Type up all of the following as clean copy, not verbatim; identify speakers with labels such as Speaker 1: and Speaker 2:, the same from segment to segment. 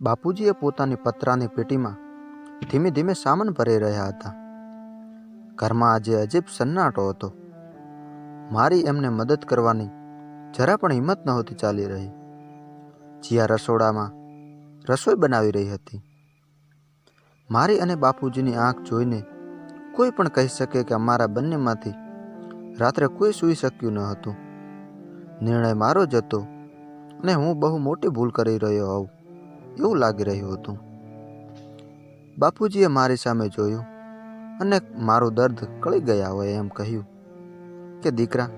Speaker 1: બાપુજીએ પોતાની પતરાની પેટીમાં ધીમે ધીમે સામાન ભરી રહ્યા હતા. ઘરમાં આજે અજીબ સન્નાટો હતો. મારી એમને મદદ કરવાની જરા પણ હિંમત નહોતી ચાલી રહી. જીયા રસોડામાં રસોઈ બનાવી રહી હતી. મારી અને બાપુજીની આંખ જોઈને કોઈ પણ કહી શકે કે અમારા બંનેમાંથી રાત્રે કોઈ સૂઈ શક્યું ન હતું. નિર્ણય મારો જ હતો અને હું બહુ મોટી ભૂલ કરી રહ્યો હોઉં એવું લાગી રહ્યું હતું. બાપુજીએ મારી સામે જોયું અને મારું દર્દ કળી ગયા હોય એમ કહ્યું કે દીકરા,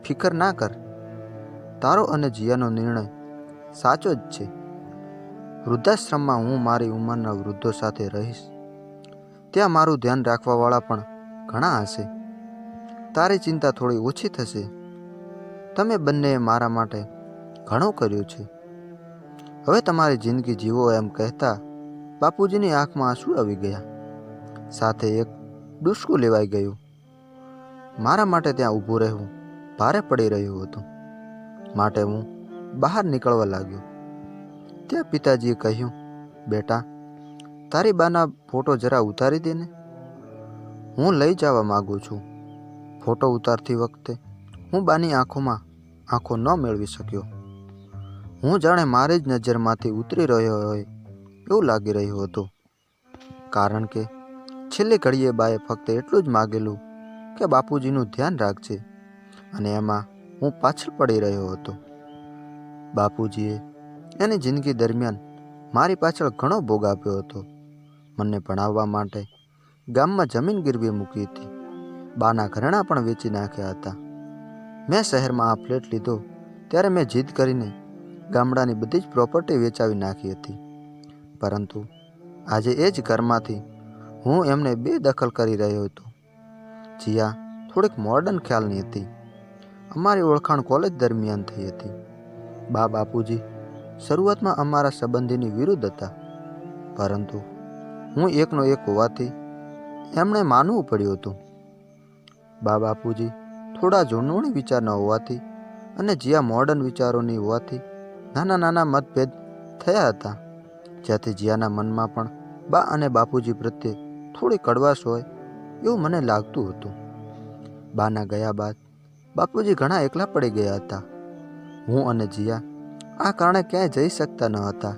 Speaker 1: ફિકર ના કર. તારો અને જીયાનો નિર્ણય સાચો જ છે. વૃદ્ધાશ્રમમાં હું મારી ઉંમરના વૃદ્ધો સાથે રહીશ. ત્યાં મારું ધ્યાન રાખવાવાળા પણ ઘણા હશે. તારી ચિંતા થોડી ઓછી થશે. તમે બંનેએ મારા માટે ઘણું કર્યું છે. હવે તમારી જિંદગી જીવો એમ કહેતા બાપુજીની આંખમાં આંસુ આવી ગયા. સાથે એક ડૂસકું લેવાઈ ગયું. મારા માટે ત્યાં ઊભું રહેવું ભારે પડી રહ્યું હતું. માટે હું બહાર નીકળવા લાગ્યો. ત્યાં પિતાજીએ કહ્યું, બેટા, તારી બાના ફોટો જરા ઉતારી દે ને. હું લઈ જવા માગું છું. ફોટો ઉતારતી વખતે હું બાની આંખોમાં આંખો ન મેળવી શક્યો. હું જાણે મારી જ નજરમાંથી ઉતરી રહ્યો હોય એવું લાગી રહ્યું હતું. કારણ કે છેલ્લી ઘડીએ બાએ ફક્ત એટલું જ માગેલું કે બાપુજીનું ધ્યાન રાખજે, અને એમાં હું પાછળ પડી રહ્યો હતો. બાપુજીએ એની જિંદગી દરમિયાન મારી પાછળ ઘણો ભોગ આપ્યો હતો. મને ભણાવવા માટે ગામમાં જમીન ગીરવે મૂકી હતી. બાના ઘરેણાં પણ વેચી નાખ્યા હતા. મેં શહેરમાં આ ફ્લેટ લીધો ત્યારે મેં જીદ કરીને ગામડાની બધી જ પ્રોપર્ટી વેચાવી નાખી હતી. પરંતુ આજે એ જ ઘરમાંથી હું એમને બેદખલ કરી રહ્યો હતો. જીયા થોડીક મોડર્ન ખ્યાલની હતી. અમારી ઓળખાણ કોલેજ દરમિયાન થઈ હતી. બાપુજી શરૂઆતમાં અમારા સંબંધીની વિરુદ્ધ હતા, પરંતુ હું એકનો એક હોવાથી એમણે માનવું પડ્યું હતું. બાપુજી થોડા જૂનવણી વિચારના હોવાથી અને જીયા મોડર્ન વિચારોની હોવાથી નાના નાના મતભેદ થયા હતા, જેથી જીયાના મનમાં પણ બા અને બાપુજી પ્રત્યે થોડી કડવાશ હોય એવું મને લાગતું હતું. બાના ગયા બાદ બાપુજી ઘણા એકલા પડી ગયા હતા. હું અને જીયા આ કારણે ક્યાંય જઈ શકતા ન હતા.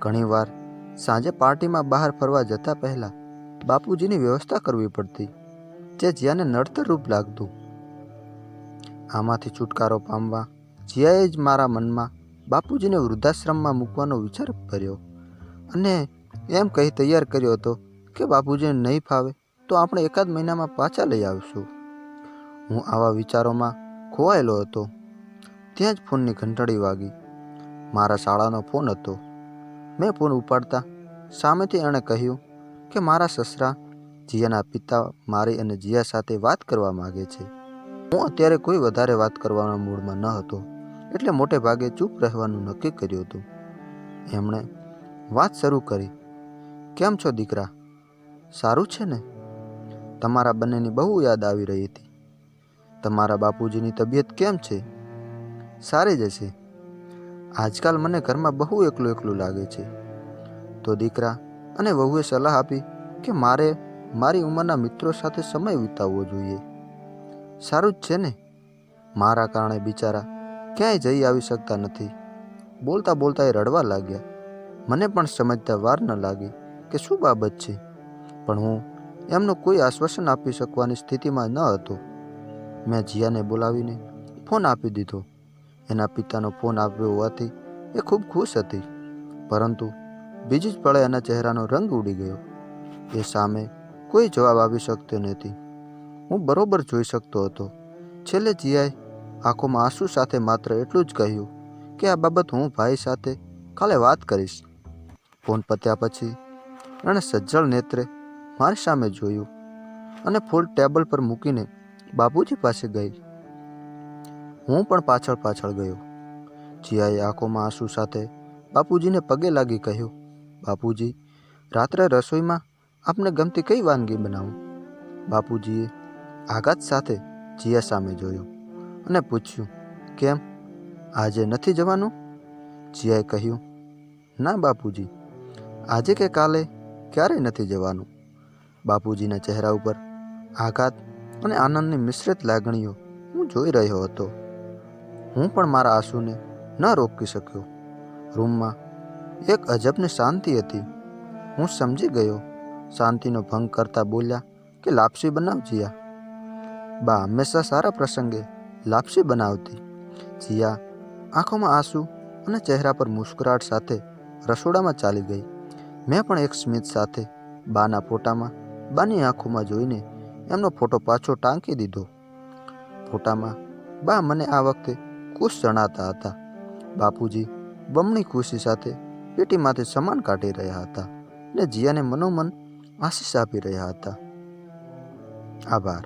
Speaker 1: ઘણીવાર સાંજે પાર્ટીમાં બહાર ફરવા જતા પહેલાં બાપુજીની વ્યવસ્થા કરવી પડતી, જે જીયાને નડતરરૂપ લાગતું. આમાંથી છુટકારો પામવા જીયાએ જ મારા મનમાં બાપુજીને વૃદ્ધાશ્રમમાં મૂકવાનો વિચાર કર્યો અને એમ કહી તૈયાર કર્યો હતો કે બાપુજીને નહીં ફાવે તો આપણે એકાદ મહિનામાં પાછા લઈ આવીશું. હું આવા વિચારોમાં ખોવાયેલો હતો. ત્યાં જ ફોનની ઘંટડી વાગી. મારા શાળાનો ફોન હતો. મેં ફોન ઉપાડતા સામેથી એણે કહ્યું કે મારા સસરા જીયાના પિતા મારી અને જીયા સાથે વાત કરવા માગે છે. હું અત્યારે કોઈ વધારે વાત કરવાના મૂડમાં ન હતો, એટલે મોટે ભાગે ચૂપ રહેવાનું નક્કી કર્યું હતું. એમણે વાત શરૂ કરી. કેમ છો દીકરા? સારું છે ને? તમારા બંનેની બહુ યાદ આવી રહી હતી. તમારા બાપુજીની તબિયત કેમ છે? સારી જ છે. આજકાલ મને ઘરમાં બહુ એકલું એકલું લાગે છે. તો દીકરા અને વહુએ સલાહ આપી કે મારે મારી ઉંમરના મિત્રો સાથે સમય વિતાવવો જોઈએ. સારું જ છે ને? મારા કારણે બિચારા ક્યાંય જઈ આવી શકતા નથી. બોલતા બોલતા એ રડવા લાગ્યા. મને પણ સમજતા વાર ન લાગી કે શું બાબત છે, પણ હું એમનું કોઈ આશ્વાસન આપી શકવાની સ્થિતિમાં ન હતો. મેં જીયાને બોલાવીને ફોન આપી દીધો. એના પિતાનો ફોન આવ્યો હોવાથી એ ખૂબ ખુશ હતી, પરંતુ બીજી જ પળે એના ચહેરાનો રંગ ઉડી ગયો. એ સામે કોઈ જવાબ આપી શકતો નથી. હું બરોબર જોઈ શકતો હતો. છેલ્લે જીયાએ આંખોમાં આંસુ સાથે માત્ર એટલું જ કહ્યું કે આ બાબત હું ભાઈ સાથે કાલે વાત કરીશ. ફોન પત્યા પછી એણે સજ્જડ નેત્રે મારી સામે જોયું અને ફૂલ ટેબલ પર મૂકીને બાપુજી પાસે ગઈ. હું પણ પાછળ પાછળ ગયો. જીયાએ આંખોમાં આંસુ સાથે બાપુજીને પગે લાગી કહ્યું, બાપુજી, રાત્રે રસોઈમાં આપને ગમતી કઈ વાનગી બનાવું? બાપુજીએ આઘાત સાથે જીયા સામે જોયું અને પૂછ્યું, કેમ, આજે નથી જવાનું? જીયાએ કહ્યું, ના બાપુજી, આજે કે કાલે ક્યારેય નથી જવાનું. બાપુજીના ચહેરા ઉપર આઘાત અને આનંદની મિશ્રિત લાગણીઓ હું જોઈ રહ્યો હતો. હું પણ મારા આંસુને ન રોકી શક્યો. રૂમમાં એક અજબની શાંતિ હતી. હું સમજી ગયો. શાંતિનો ભંગ કરતા બોલ્યા કે લાપસી બનાવ જીયા. બા હંમેશા સારા પ્રસંગે લાપસી બનાવતી. જીયા આંખોમાં આંસુ અને ચહેરા પર મુસ્કરાટ સાથે રસોડામાં ચાલી ગઈ. મેં પણ એક સ્મિત સાથે બાના ફોટામાં બાની આંખોમાં જોઈને એમનો ફોટો પાછો ટાંકી દીધો. ફોટામાં બા મને આ વખતે ખુશ જણાતા હતા. બાપુજી બમણી ખુશી સાથે પેટીમાંથી સામાન કાઢી રહ્યા હતા ને જીયાને મનોમન આશીષ આપી રહ્યા હતા. આભાર.